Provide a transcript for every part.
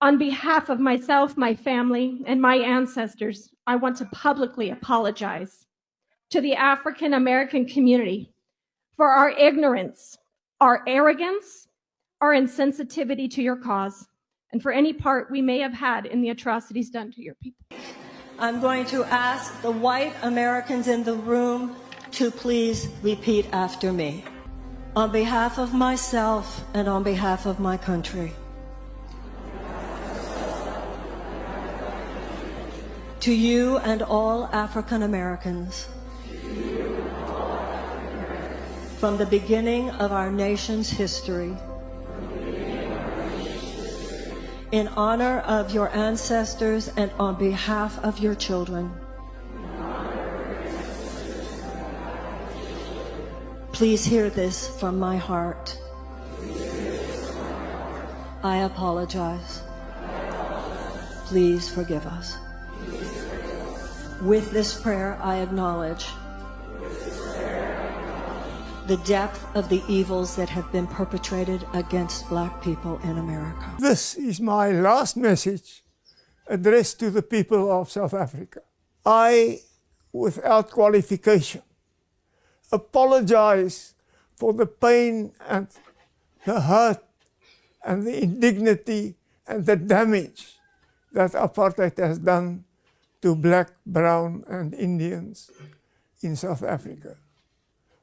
On behalf of myself, my family, and my ancestors, I want to publicly apologize to the African American community for our ignorance, our arrogance, our insensitivity to your cause, and for any part we may have had in the atrocities done to your people. I'm going to ask the white Americans in the room to please repeat after me. On behalf of myself and on behalf of my country, to you and all African Americans, from the beginning of our nation's history, in honor of your ancestors and on behalf of your children, please hear this from my heart. I apologize. Please forgive us. With this prayer, I acknowledge the depth of the evils that have been perpetrated against Black people in America. This is my last message addressed to the people of South Africa. I, without qualification, apologize for the pain and the hurt and the indignity and the damage that apartheid has done to Black, Brown, and Indians in South Africa.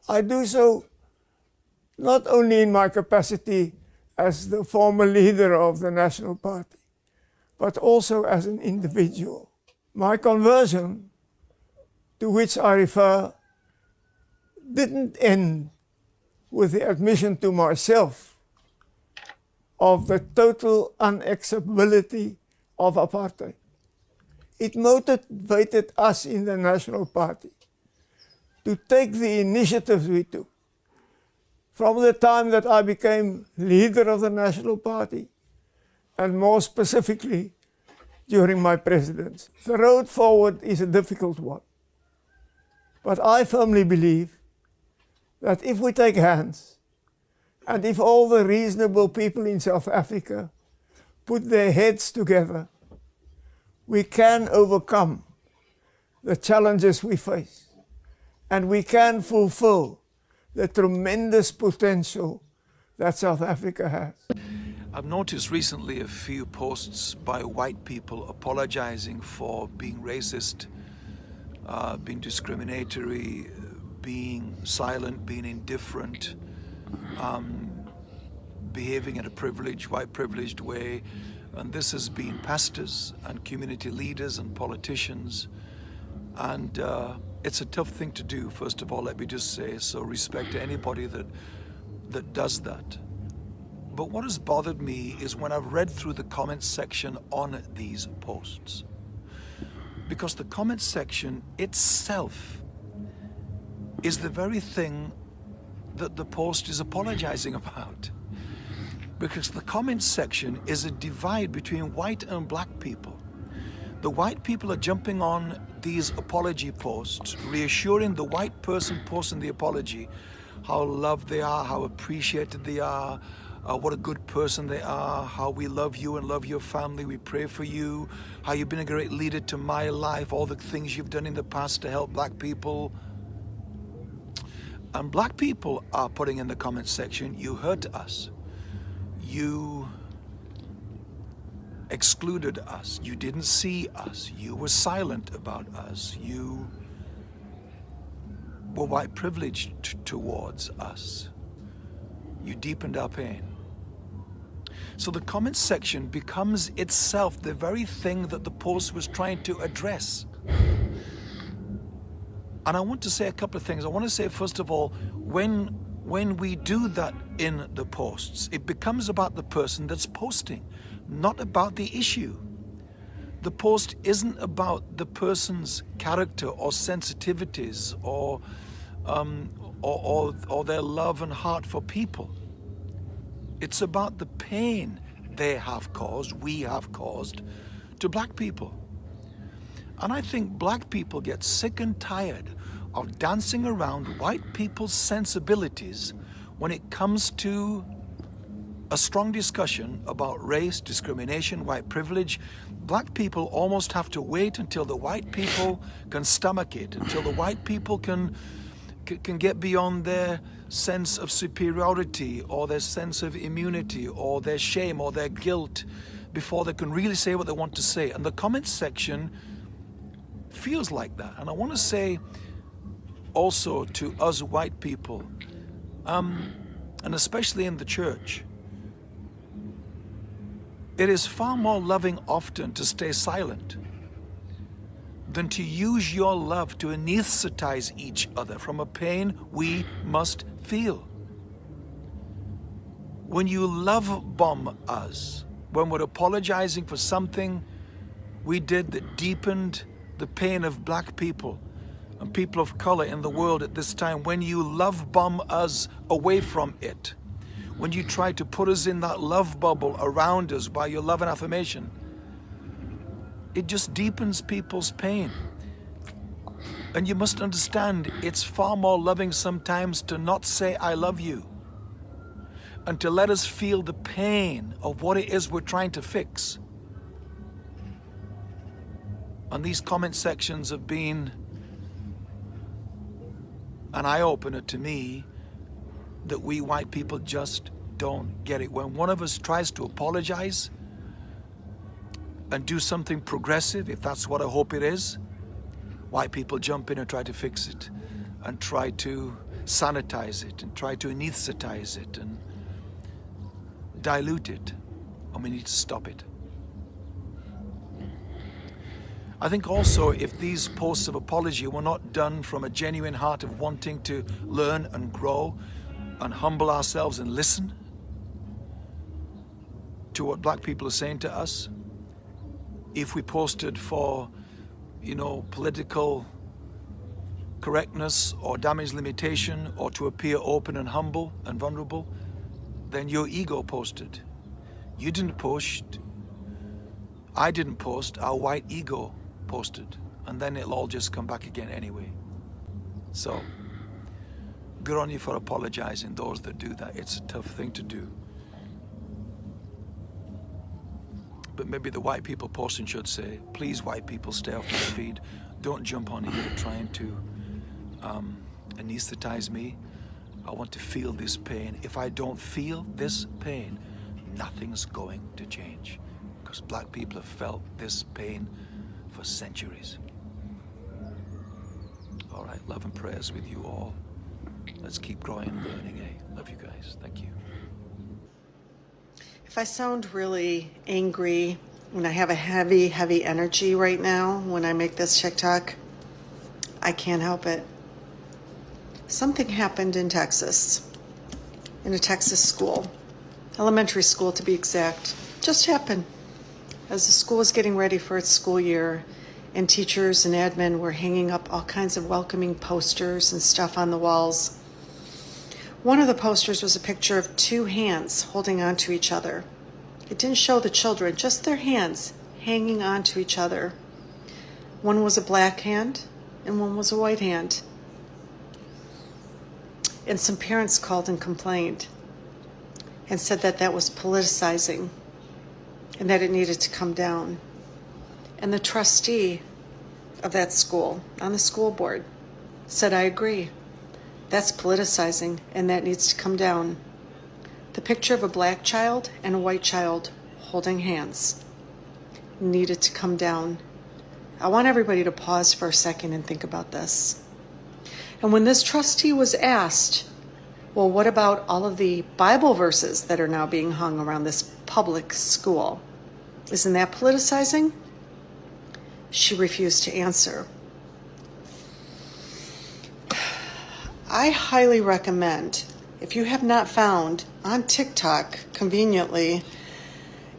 I do so not only in my capacity as the former leader of the National Party, but also as an individual. My conversion, to which I refer, didn't end with the admission to myself of the total unacceptability of apartheid. It motivated us in the National Party to take the initiatives we took. From the time that I became leader of the National Party, and more specifically, during my presidency. The road forward is a difficult one. But I firmly believe that if we take hands, and if all the reasonable people in South Africa put their heads together, we can overcome the challenges we face, and we can fulfill the tremendous potential that South Africa has. I've noticed recently a few posts by white people apologizing for being racist, being discriminatory, being silent, being indifferent, behaving in a white privileged way. And this has been pastors and community leaders and politicians. And it's a tough thing to do, first of all, let me just say, so respect to anybody that does that. But what has bothered me is when I've read through the comments section on these posts. Because the comments section itself is the very thing that the post is apologizing about. Because the comments section is a divide between white and black people. The white people are jumping on these apology posts, reassuring the white person posting the apology how loved they are, how appreciated they are, what a good person they are, how we love you and love your family, we pray for you, how you've been a great leader to my life, all the things you've done in the past to help black people. And black people are putting in the comments section, you hurt us. You excluded us. You didn't see us. You were silent about us. You were white privileged towards us. You deepened our pain. So the comments section becomes itself the very thing that the post was trying to address. And I want to say a couple of things. I want to say, first of all, when we do that in the posts, it becomes about the person that's posting, not about the issue. The post isn't about the person's character or sensitivities or their love and heart for people. It's about the pain they have caused, we have caused, to black people. And I think black people get sick and tired of dancing around white people's sensibilities when it comes to a strong discussion about race, discrimination, white privilege, black people almost have to wait until the white people can stomach it, until the white people can get beyond their sense of superiority or their sense of immunity or their shame or their guilt before they can really say what they want to say. And the comments section feels like that. And I want to say also to us white people, and especially in the church, it is far more loving often to stay silent than to use your love to anesthetize each other from a pain we must feel. When you love bomb us, when we're apologizing for something we did that deepened the pain of black people and people of color in the world at this time, when you love bomb us away from it, when you try to put us in that love bubble around us by your love and affirmation, it just deepens people's pain. And you must understand, it's far more loving sometimes to not say I love you and to let us feel the pain of what it is we're trying to fix. And these comment sections have been an eye-opener to me that we white people just don't get it. When one of us tries to apologize and do something progressive, if that's what I hope it is, white people jump in and try to fix it and try to sanitize it and try to anesthetize it and dilute it, and we need to stop it. I think also if these posts of apology were not done from a genuine heart of wanting to learn and grow and humble ourselves and listen to what black people are saying to us, if we posted for, political correctness or damage limitation or to appear open and humble and vulnerable, then your ego posted. You didn't post, I didn't post, our white ego posted, and then it'll all just come back again anyway. So, good on you for apologizing, those that do that. It's a tough thing to do. But maybe the white people posting should say, please white people, stay off my feed. Don't jump on here trying to anesthetize me. I want to feel this pain. If I don't feel this pain, nothing's going to change. Because black people have felt this pain for centuries. All right, love and prayers with you all. Let's keep growing and learning, eh? Love you guys. Thank you. If I sound really angry when I have a heavy, heavy energy right now when I make this TikTok, I can't help it. Something happened in Texas, in a Texas school, elementary school to be exact. Just happened. As the school was getting ready for its school year, and teachers and admin were hanging up all kinds of welcoming posters and stuff on the walls. One of the posters was a picture of two hands holding on to each other. It didn't show the children, just their hands hanging on to each other. One was a black hand and one was a white hand. And some parents called and complained and said that that was politicizing and that it needed to come down. And the trustee of that school on the school board said, I agree. That's politicizing and that needs to come down. The picture of a black child and a white child holding hands needed to come down. I want everybody to pause for a second and think about this. And when this trustee was asked, well, what about all of the Bible verses that are now being hung around this public school? Isn't that politicizing? She refused to answer. I highly recommend, if you have not found on TikTok, conveniently,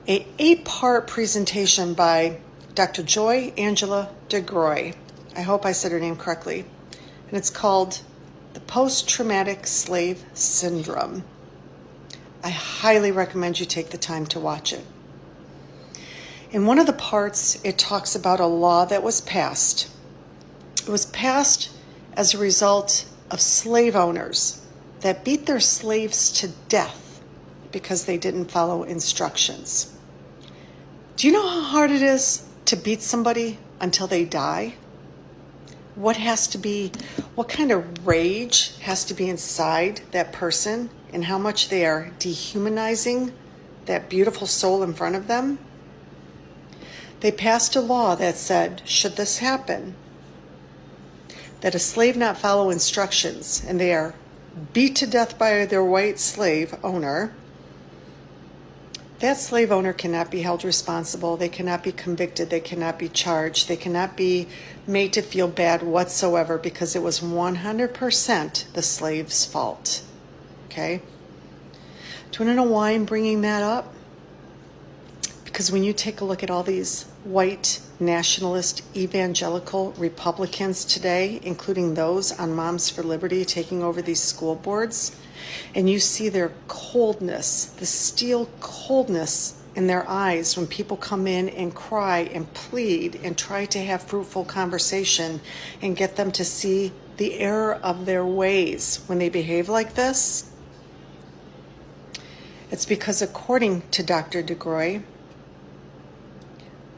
an 8-part presentation by Dr. Joy Angela DeGroy. I hope I said her name correctly. And it's called The Post-Traumatic Slave Syndrome. I highly recommend you take the time to watch it. In one of the parts, it talks about a law that was passed. It was passed as a result of slave owners that beat their slaves to death because they didn't follow instructions. Do you know how hard it is to beat somebody until they die? What kind of rage has to be inside that person, and how much they are dehumanizing that beautiful soul in front of them? They passed a law that said, should this happen, that a slave not follow instructions and they are beat to death by their white slave owner, that slave owner cannot be held responsible. They cannot be convicted. They cannot be charged. They cannot be made to feel bad whatsoever, because it was 100% the slave's fault. Okay? Do you want to know why I'm bringing that up? Because when you take a look at all these white nationalist evangelical Republicans today, including those on Moms for Liberty taking over these school boards, and you see their coldness, the steel coldness in their eyes when people come in and cry and plead and try to have fruitful conversation and get them to see the error of their ways when they behave like this, it's because, according to Dr. DeGroy,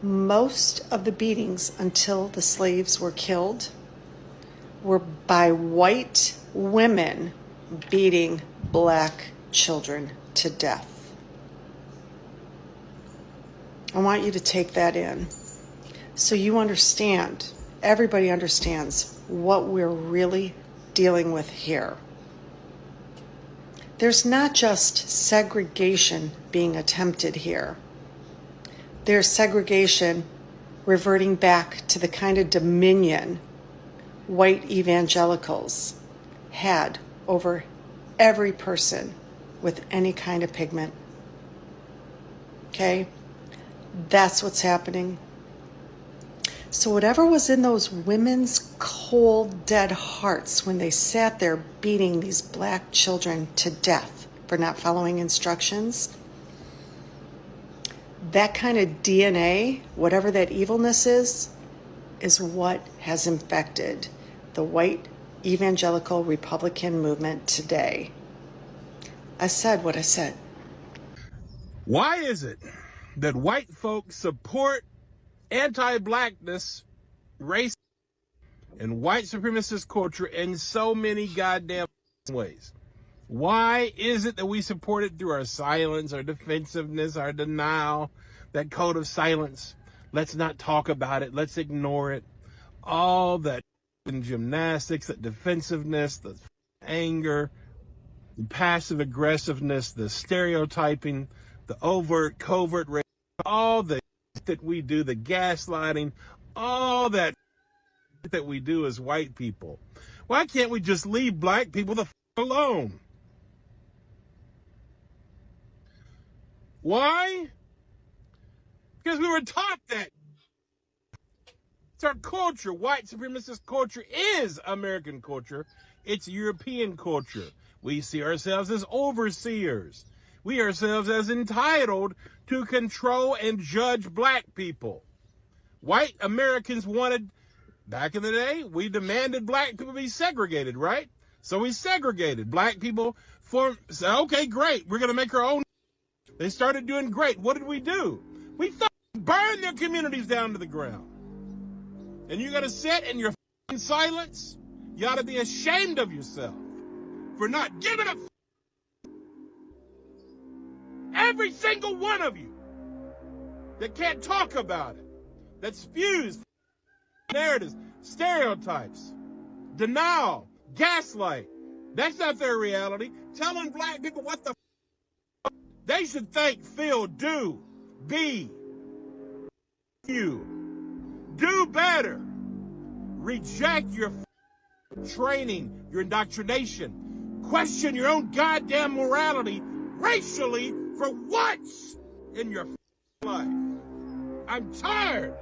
most of the beatings until the slaves were killed were by white women beating black children to death. I want you to take that in so you understand, everybody understands what we're really dealing with here. There's not just segregation being attempted here. There's segregation reverting back to the kind of dominion white evangelicals had over every person with any kind of pigment. Okay? That's what's happening. So whatever was in those women's cold, dead hearts when they sat there beating these black children to death for not following instructions, that kind of DNA, whatever that evilness is what has infected the white evangelical Republican movement today. I said what I said. Why is it that white folks support anti-blackness, race, and white supremacist culture in so many goddamn ways? Why is it that we support it through our silence, our defensiveness, our denial, that code of silence? Let's not talk about it. Let's ignore it. All that gymnastics, that defensiveness, the anger, the passive aggressiveness, the stereotyping, the overt, covert racism, all the that we do, the gaslighting, all that we do as white people. Why can't we just leave black people the alone? Why? Because we were taught that. It's our culture. White supremacist culture is American culture. It's European culture. We see ourselves as overseers. We ourselves as entitled to control and judge black people. White Americans wanted, back in the day, we demanded black people be segregated, right? So we segregated black people okay, great. We're going to make our own. They started doing great. What did we do? We burned their communities down to the ground. And you're going to sit in your silence? You ought to be ashamed of yourself for not giving a every single one of you that can't talk about it, that spews narratives, stereotypes, denial, gaslight. That's not their reality. Telling black people what the they should think, feel, do, be, you. Do better. Reject your training, your indoctrination. Question your own goddamn morality racially for once in your life. I'm tired.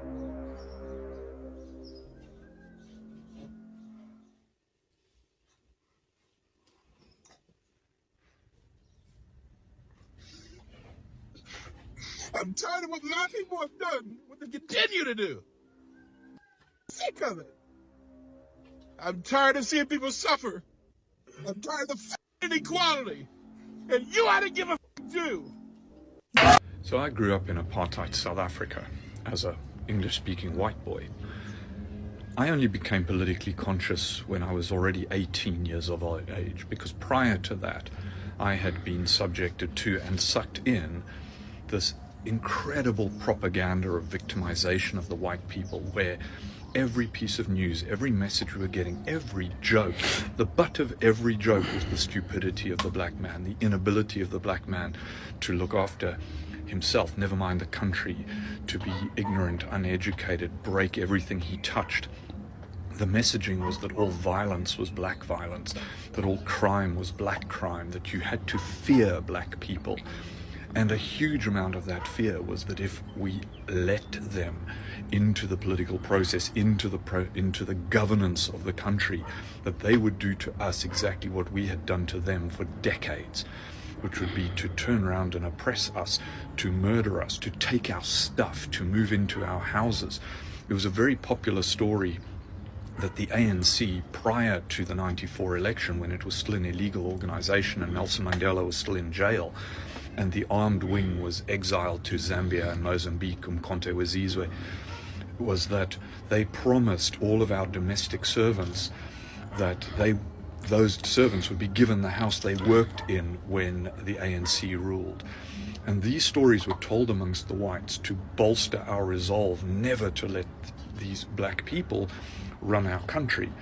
I'm tired of what my people have done, what they continue to do. Sick of it. I'm tired of seeing people suffer. I'm tired of the inequality. And you ought to give a do? So I grew up in apartheid South Africa as a English-speaking white boy. I only became politically conscious when I was already 18 years of age, because prior to that I had been subjected to and sucked in this incredible propaganda of victimization of the white people, where every piece of news, every message we were getting, every joke, the butt of every joke was the stupidity of the black man, the inability of the black man to look after himself, never mind the country, to be ignorant, uneducated, break everything he touched. The messaging was that all violence was black violence, that all crime was black crime, that you had to fear black people. And a huge amount of that fear was that if we let them into the political process, into the governance of the country, that they would do to us exactly what we had done to them for decades, which would be to turn around and oppress us, to murder us, to take our stuff, to move into our houses. It was a very popular story that the ANC, prior to the 94 election, when it was still an illegal organization and Nelson Mandela was still in jail, and the armed wing was exiled to Zambia and Mozambique, Umkhonto we Sizwe, was that they promised all of our domestic servants that those servants would be given the house they worked in when the ANC ruled. And these stories were told amongst the whites to bolster our resolve never to let these black people run our country.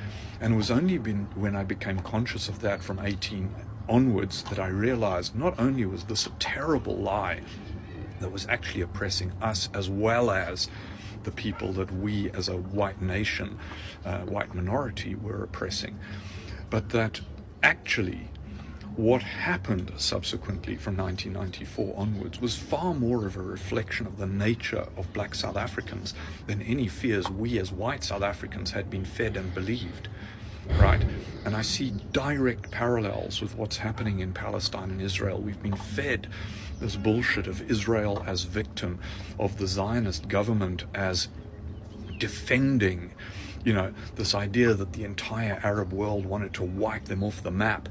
And it was only when I became conscious of that from 18 onwards that I realized not only was this a terrible lie that was actually oppressing us as well as the people that we as a white nation, white minority, were oppressing, but that actually what happened subsequently from 1994 onwards was far more of a reflection of the nature of black South Africans than any fears we as white South Africans had been fed and believed. Right? And I see direct parallels with what's happening in Palestine and Israel. We've been fed this bullshit of Israel as victim, of the Zionist government as defending, this idea that the entire Arab world wanted to wipe them off the map,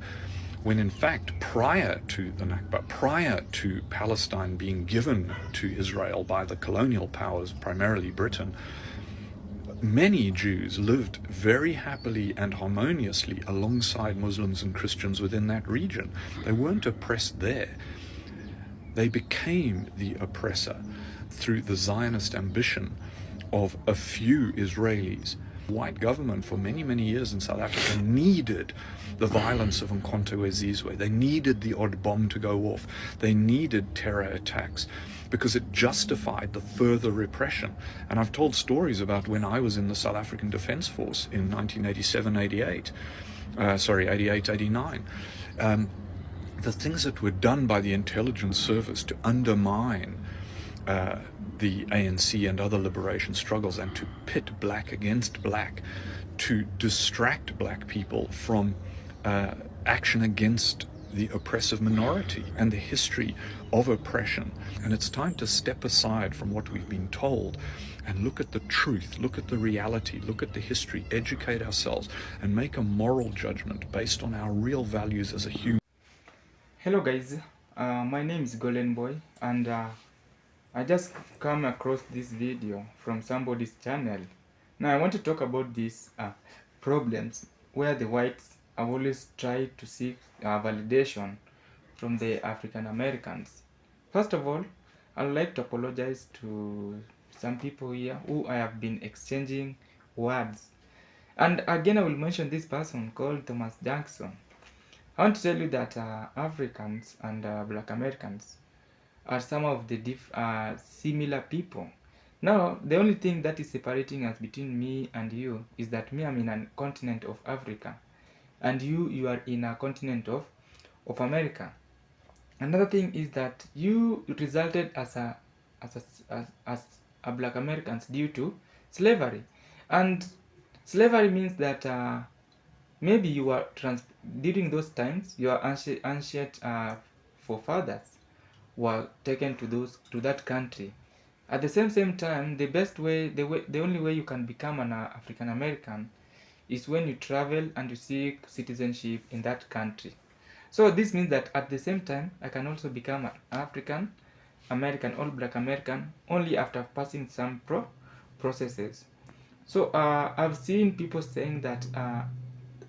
when in fact, prior to the Nakba, prior to Palestine being given to Israel by the colonial powers, primarily Britain, many Jews lived very happily and harmoniously alongside Muslims and Christians within that region. They weren't oppressed there. They became the oppressor through the Zionist ambition of a few Israelis. White government for many, many years in South Africa needed the violence of Umkhonto we Sizwe. They needed the odd bomb to go off. They needed terror attacks because it justified the further repression. And I've told stories about when I was in the South African Defence Force in 1987-88, 88-89. The things that were done by the intelligence service to undermine the ANC and other liberation struggles, and to pit black against black, to distract black people from action against the oppressive minority and the history of oppression. And it's time to step aside from what we've been told and look at the truth, look at the reality, look at the history, educate ourselves, and make a moral judgment based on our real values as a human. Hello guys, my name is Golden Boy, and I just come across this video from somebody's channel. Now I want to talk about these problems where the whites have always tried to seek validation from the African Americans. First of all, I'd like to apologize to some people here who I have been exchanging words. And again, I will mention this person called Thomas Jackson. I want to tell you that Africans and Black Americans are some of the similar people. Now, the only thing that is separating us between me and you is that me, I'm in a continent of Africa, and you are in a continent of America. Another thing is that you resulted as a Black Americans due to slavery, and slavery means that maybe you were during those times your ancient forefathers were taken to that country. At the same time, the only way you can become an African American is when you travel and you seek citizenship in that country. So this means that at the same time, I can also become an African American, all black American, only after passing some processes. So I've seen people saying that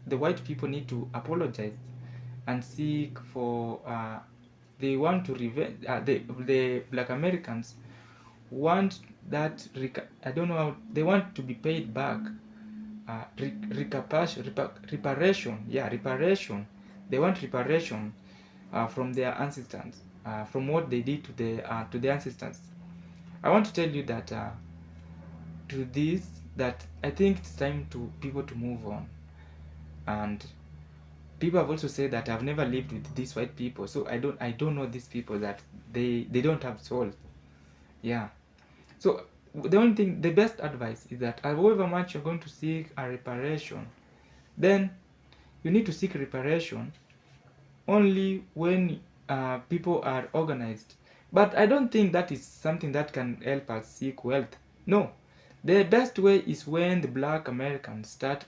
the white people need to apologize and seek for, they want to revenge, the black Americans want that, I don't know how, they want to be paid back, reparation, yeah, reparation. They want reparation from their ancestors, from what they did to the ancestors. I want to tell you that to this, that I think it's time to people to move on. And people have also said that I've never lived with these white people, so I don't know these people, that they don't have soul. Yeah. So the only thing, the best advice is that however much you're going to seek a reparation, then you need to seek reparation only when people are organized. But I don't think that is something that can help us seek wealth. No. The best way is when the black Americans start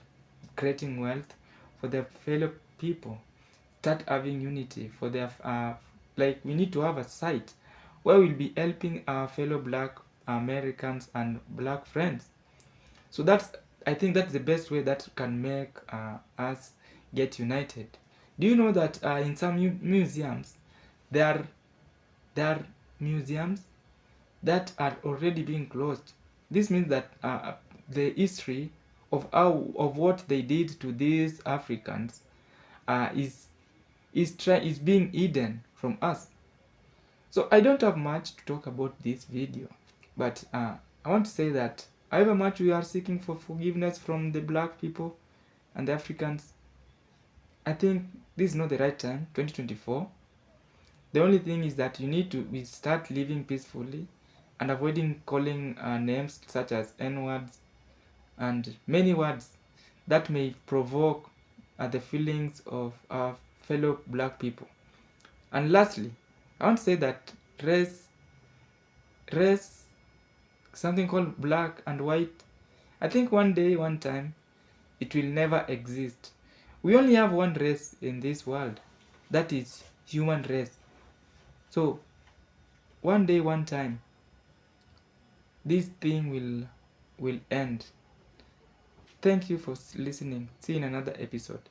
creating wealth for their fellow people, start having unity for their, like we need to have a site where we'll be helping our fellow black Americans and black friends. So that's, I think that's the best way that can make us get united. Do you know that in some museums there are museums that are already being closed? This means that the history of what they did to these Africans is being hidden from us. So I don't have much to talk about this video, but I want to say that however much we are seeking for forgiveness from the black people and the Africans, I think this is not the right time, 2024. The only thing is that you need to we start living peacefully and avoiding calling names such as N-words and many words that may provoke the feelings of our fellow black people. And lastly, I want to say that race, something called black and white, I think one day, one time, it will never exist. We only have one race in this world, that is human race. So one day, one time, this thing will end. Thank you for listening. See you in another episode.